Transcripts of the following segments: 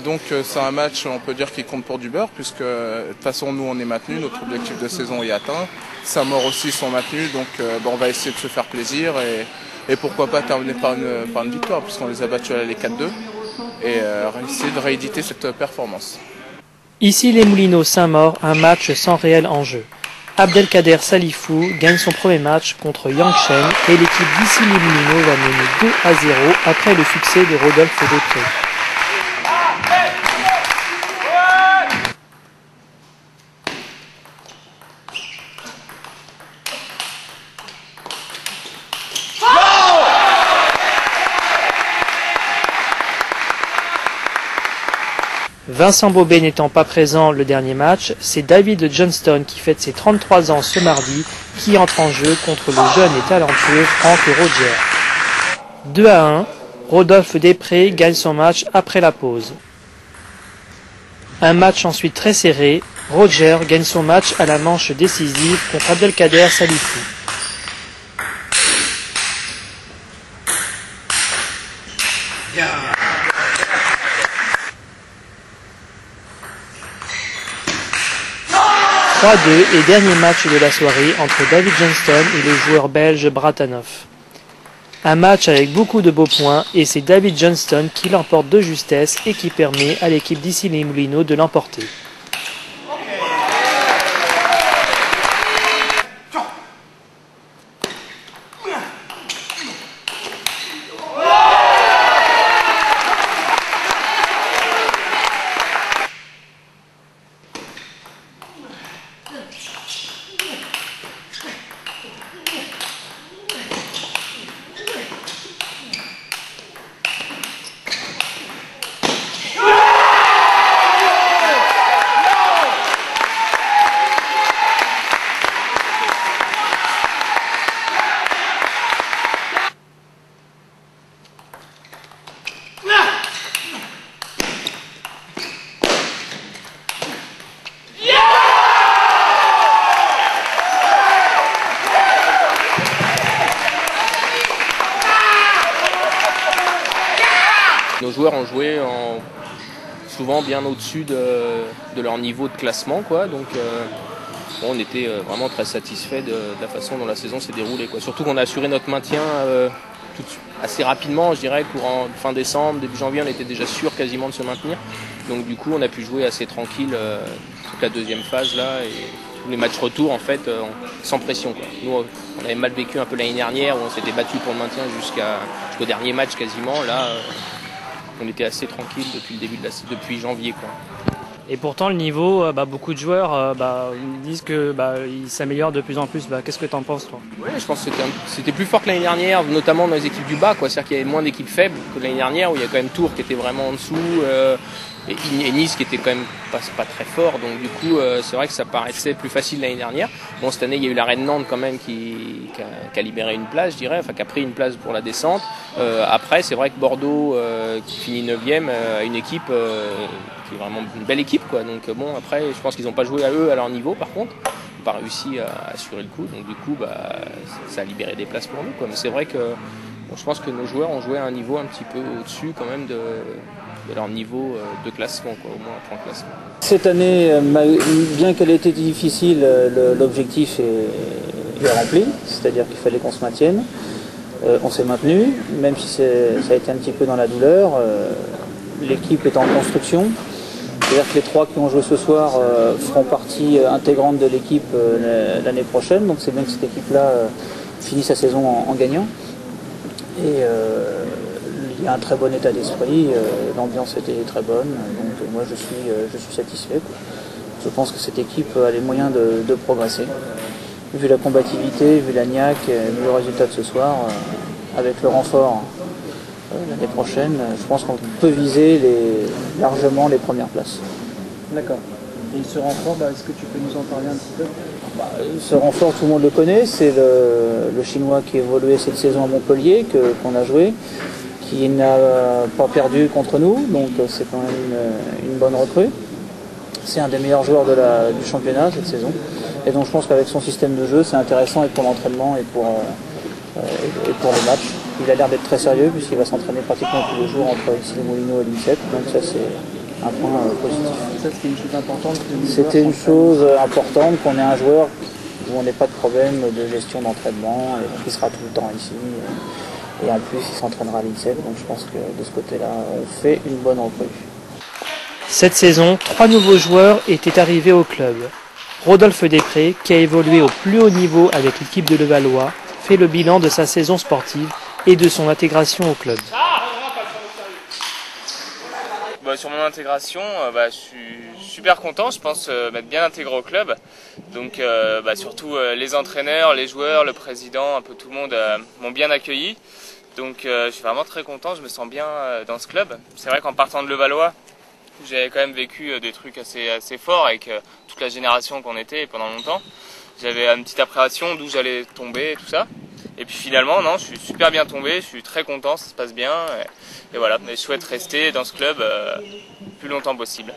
Donc c'est un match, on peut dire, qui compte pour du beurre, puisque de toute façon nous on est maintenus, notre objectif de saison est atteint. Saint-Maur aussi sont maintenus, donc on va essayer de se faire plaisir et pourquoi pas terminer par une victoire, puisqu'on les a battus à l'aller 4-2 et essayer de rééditer cette performance. Ici les Moulineaux Saint-Maur, un match sans réel enjeu. Abdelkader Salifou gagne son premier match contre Yangcheng et l'équipe d'ici les Moulineaux va mener 2-0 après le succès de Rodolphe Després. Vincent Bobet n'étant pas présent le dernier match, c'est David Johnston qui fête ses 33 ans ce mardi qui entre en jeu contre le jeune et talentueux Franck Roger. 2-1, Rodolphe Després gagne son match après la pause. Un match ensuite très serré, Roger gagne son match à la manche décisive contre Abdelkader Salifou. Yeah. 3-2 et dernier match de la soirée entre David Johnston et le joueur belge Bratanov. Un match avec beaucoup de beaux points et c'est David Johnston qui l'emporte de justesse et qui permet à l'équipe d'ici les Moulineaux de l'emporter. Nos joueurs ont joué souvent bien au-dessus de leur niveau de classement, quoi. Donc on était vraiment très satisfaits de la façon dont la saison s'est déroulée, quoi. Surtout qu'on a assuré notre maintien assez rapidement, je dirais, courant fin décembre, début janvier, on était déjà sûr quasiment de se maintenir. Donc du coup on a pu jouer assez tranquille toute la deuxième phase là et tous les matchs retour en fait sans pression, quoi. Nous on avait mal vécu un peu l'année dernière où on s'était battu pour le maintien jusqu'au dernier match quasiment. Là on était assez tranquille depuis le début depuis janvier, quoi. Et pourtant le niveau, beaucoup de joueurs disent que il s'améliore de plus en plus. Qu'est-ce que tu en penses, toi? Oui, je pense que c'était plus fort que l'année dernière, notamment dans les équipes du bas, quoi. C'est-à-dire qu'il y avait moins d'équipes faibles que l'année dernière où il y a quand même Tours qui était vraiment en dessous et Nice qui était quand même pas très fort. Donc du coup c'est vrai que ça paraissait plus facile l'année dernière. Bon, cette année il y a eu l'arrêt de Nantes quand même qui a libéré une place, je dirais, enfin qui a pris une place pour la descente. Après c'est vrai que Bordeaux qui finit 9e a une équipe qui est vraiment une belle équipe, quoi. Donc bon, après je pense qu'ils n'ont pas joué à leur niveau, par contre ils n'ont pas réussi à assurer le coup, donc du coup ça a libéré des places pour nous, quoi. Mais c'est vrai que je pense que nos joueurs ont joué à un niveau un petit peu au-dessus quand même de leur niveau de classement, quoi, au moins un point classement. Cette année, bien qu'elle ait été difficile, l'objectif est rempli, c'est-à-dire qu'il fallait qu'on se maintienne. On s'est maintenu, même si ça a été un petit peu dans la douleur. L'équipe est en construction, c'est-à-dire que les 3 qui ont joué ce soir feront partie intégrante de l'équipe l'année prochaine, donc c'est bien que cette équipe-là finisse sa saison en gagnant. Et il y a un très bon état d'esprit, l'ambiance était très bonne, donc moi je suis satisfait, quoi. Je pense que cette équipe a les moyens de progresser. Vu la combativité, vu la niaque, vu le résultat de ce soir, avec le renfort l'année prochaine, je pense qu'on peut viser largement les premières places. D'accord. Et ce renfort, est-ce que tu peux nous en parler un petit peu? Ce renfort, tout le monde le connaît, c'est le Chinois qui a évolué cette saison à Montpellier, qu'on a joué, qui n'a pas perdu contre nous, donc c'est quand même une bonne recrue. C'est un des meilleurs joueurs du championnat cette saison. Et donc je pense qu'avec son système de jeu, c'est intéressant et pour l'entraînement et et pour le match. Il a l'air d'être très sérieux puisqu'il va s'entraîner pratiquement tous les jours entre ici les Moulineaux et l'INSEP, donc ça c'est un point positif. Ça c'était une chose importante. C'était une chose importante qu'on ait un joueur où on n'ait pas de problème de gestion d'entraînement, et donc il sera tout le temps ici. Et en plus, il s'entraînera à l'INSEP, donc je pense que de ce côté-là, on fait une bonne recrue. Cette saison, 3 nouveaux joueurs étaient arrivés au club. Rodolphe Després, qui a évolué au plus haut niveau avec l'équipe de Levallois, fait le bilan de sa saison sportive et de son intégration au club. Sur mon intégration, je suis super content, je pense m'être bien intégré au club. Donc surtout les entraîneurs, les joueurs, le président, un peu tout le monde m'ont bien accueilli. Donc je suis vraiment très content, je me sens bien dans ce club. C'est vrai qu'en partant de Levallois, j'avais quand même vécu des trucs assez forts avec toute la génération qu'on était pendant longtemps. J'avais une petite appréhension d'où j'allais tomber et tout ça. Et puis finalement, non, je suis super bien tombé, je suis très content, ça se passe bien. Et voilà, mais je souhaite rester dans ce club le plus longtemps possible.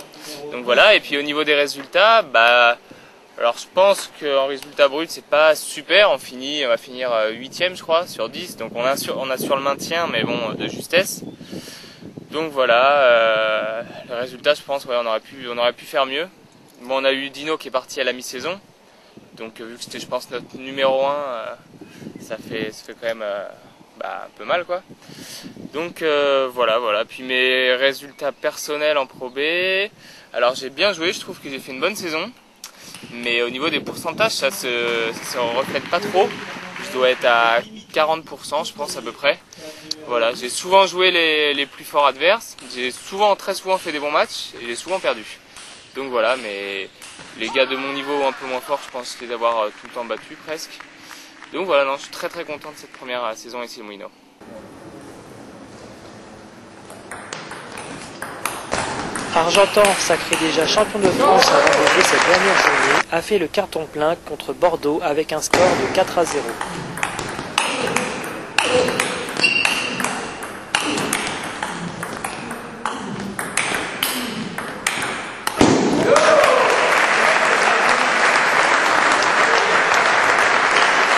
Donc voilà, et puis au niveau des résultats, alors je pense qu'en résultat brut, c'est pas super. On va finir 8e, je crois, sur 10. Donc on assure le maintien, mais bon, de justesse. Donc voilà, le résultat, je pense, on aurait pu faire mieux. Bon, on a eu Dino qui est parti à la mi-saison. Donc vu que c'était, je pense, notre numéro 1, ça fait quand même un peu mal, quoi. Donc voilà. Puis mes résultats personnels en Pro B, alors j'ai bien joué, je trouve que j'ai fait une bonne saison. Mais au niveau des pourcentages, ça se reflète pas trop. Je dois être à 40%, je pense, à peu près. Voilà, j'ai souvent joué les plus forts adverses. J'ai très souvent fait des bons matchs et j'ai souvent perdu. Donc voilà, mais les gars de mon niveau un peu moins forts, je pense les avoir tout le temps battus presque. Donc voilà, non, je suis très content de cette première saison ici au Moulineaux. Argentan, sacré déjà champion de France avant de jouer cette dernière journée, a fait le carton plein contre Bordeaux avec un score de 4-0.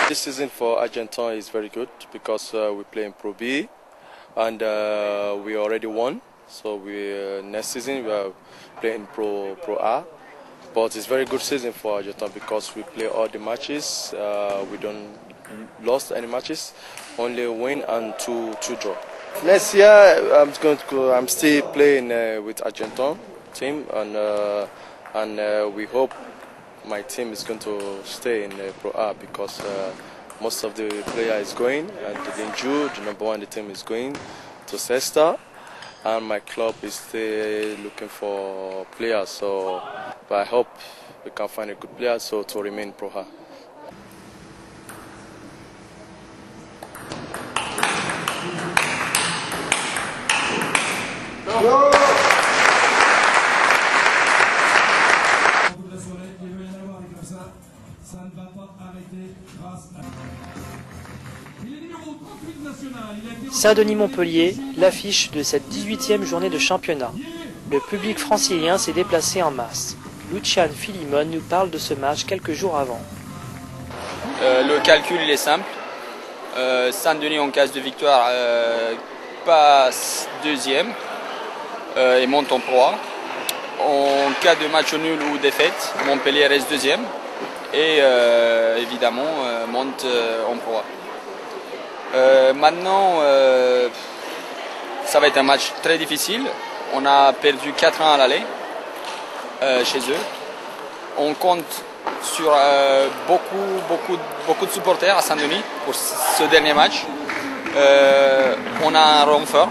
This season for Argentan is very good because we play in Pro B and we already won. So next season we are playing Pro A. But it's very good season for Argentan because we play all the matches. We don't lost any matches, only win and two draw. Next year I'm still playing with Argentan team and we hope my team is going to stay in Pro A because most of the player is going, and Linju, the number 1 in the team, is going to Cesta, and my club is still looking for players. But I hope we can find a good player to remain Pro A. Saint-Denis-Montpellier, l'affiche de cette 18e journée de championnat. Le public francilien s'est déplacé en masse. Lucian Philimon nous parle de ce match quelques jours avant. Le calcul il est simple. Saint-Denis en cas de victoire passe deuxième et monte en Pro A. En cas de match nul ou défaite, Montpellier reste deuxième et évidemment monte en Pro A. Maintenant, ça va être un match très difficile. On a perdu 4-1 à l'aller chez eux. On compte sur beaucoup de supporters à Saint-Denis pour ce dernier match. On a un renfort,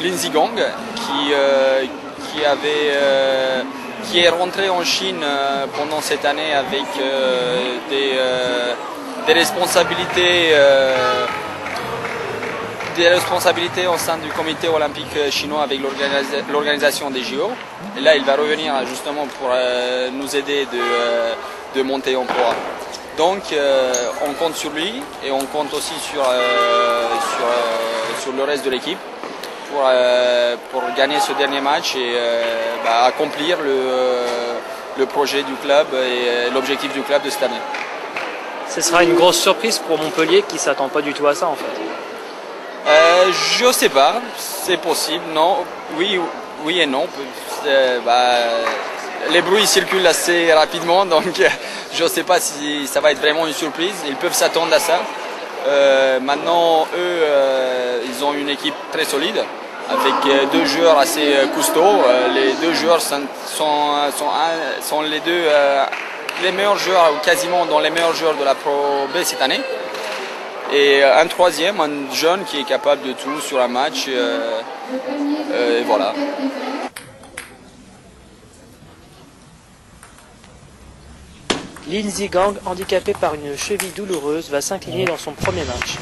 Lindsey Gong, qui est rentré en Chine pendant cette année avec des responsabilités au sein du comité olympique chinois avec l'organisation des JO. Et là, il va revenir justement pour nous aider de monter en Pro A. Donc, on compte sur lui et on compte aussi sur le reste de l'équipe pour gagner ce dernier match et accomplir le projet du club et l'objectif du club de cette année. Ce sera une grosse surprise pour Montpellier qui s'attend pas du tout à ça en fait. Je sais pas, c'est possible, non, oui et non. Les bruits circulent assez rapidement, donc je ne sais pas si ça va être vraiment une surprise. Ils peuvent s'attendre à ça. Maintenant, eux, ils ont une équipe très solide, avec deux joueurs assez costauds. Les deux joueurs sont les deux les meilleurs joueurs, ou quasiment dans les meilleurs joueurs de la Pro B cette année. Et un troisième, un jeune qui est capable de tout sur un match. Et voilà. Lindsey Gang, handicapé par une cheville douloureuse, va s'incliner dans son premier match.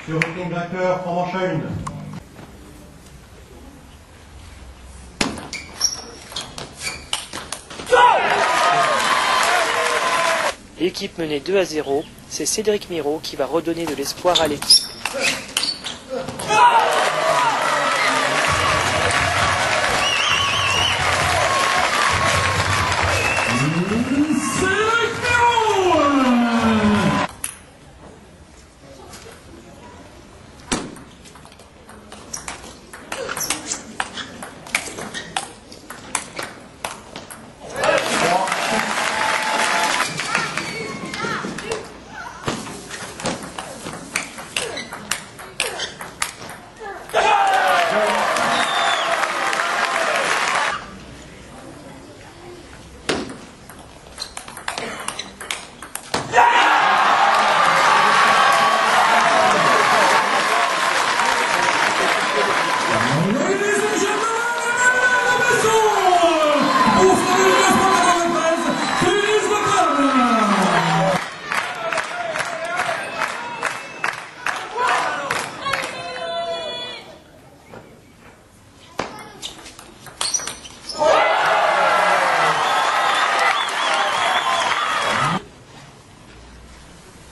Sur le ring vainqueur, en manche à une. L'équipe menée 2-0, c'est Cédric Miro qui va redonner de l'espoir à l'équipe.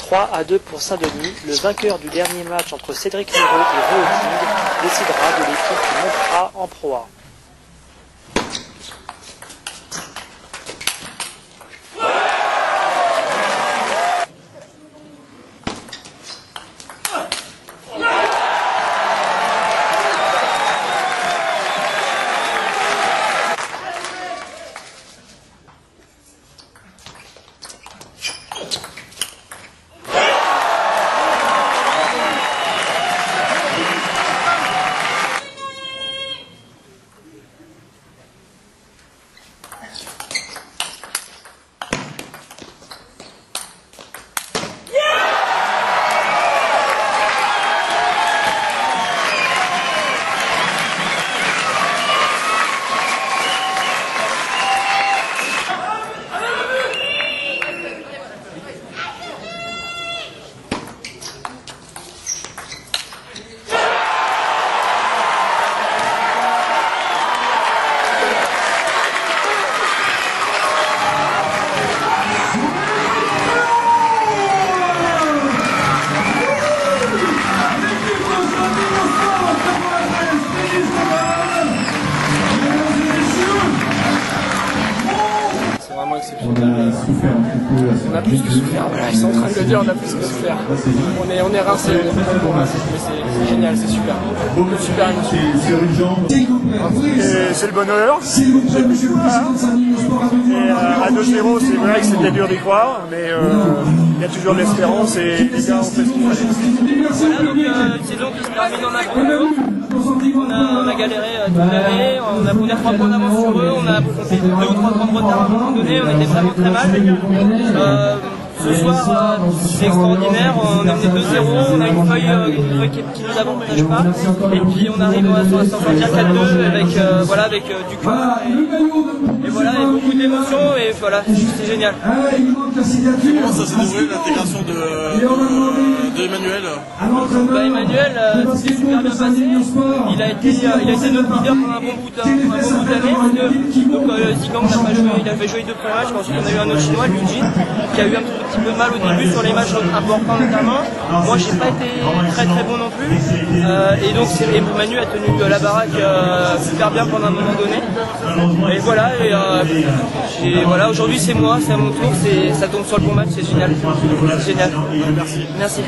« 3-2 pour Saint-Denis, le vainqueur du dernier match entre Cédric Miro et Rio King décidera de l'équipe qui montera en Pro A. On a plus que souffert, voilà, ils sont en train de le dire, on a plus que souffert. On est rincés, c'est génial, c'est super. Super émotion. C'est le bonheur. Et à 2-0, c'est vrai que c'était dur d'y croire, mais il y a toujours de l'espérance et les gars ont fait ce qu'il fallait. Voilà, donc une saison qui se termine en approche. On a galéré toute l'année, on a pris 3 points d'avance sur eux, on a fait 2 ou 3 points de retard à un moment donné, on était vraiment très mal. Ce soir, c'est extraordinaire, on est mené 2-0, on a une feuille qui nous avantage pas, et puis on arrive à s'en sortir 4-2 avec du cœur, et voilà, et beaucoup d'émotions, et voilà, c'est génial. Comment ça s'est déroulé l'intégration d'Emmanuel? Emmanuel, c'est super bien passé, il a été notre leader pendant un bon bout d'année, donc Zigong n'a pas joué, il avait joué 2 premiers matchs, ensuite on a eu un autre chinois, Liu Jin, qui a eu un petit peu mal au début sur les matchs importants notamment. Moi j'ai pas été très bon non plus, et donc Manu a tenu la baraque super bien pendant un moment donné, et voilà, aujourd'hui c'est moi, c'est à mon tour, ça tombe sur le bon match, c'est génial. Merci.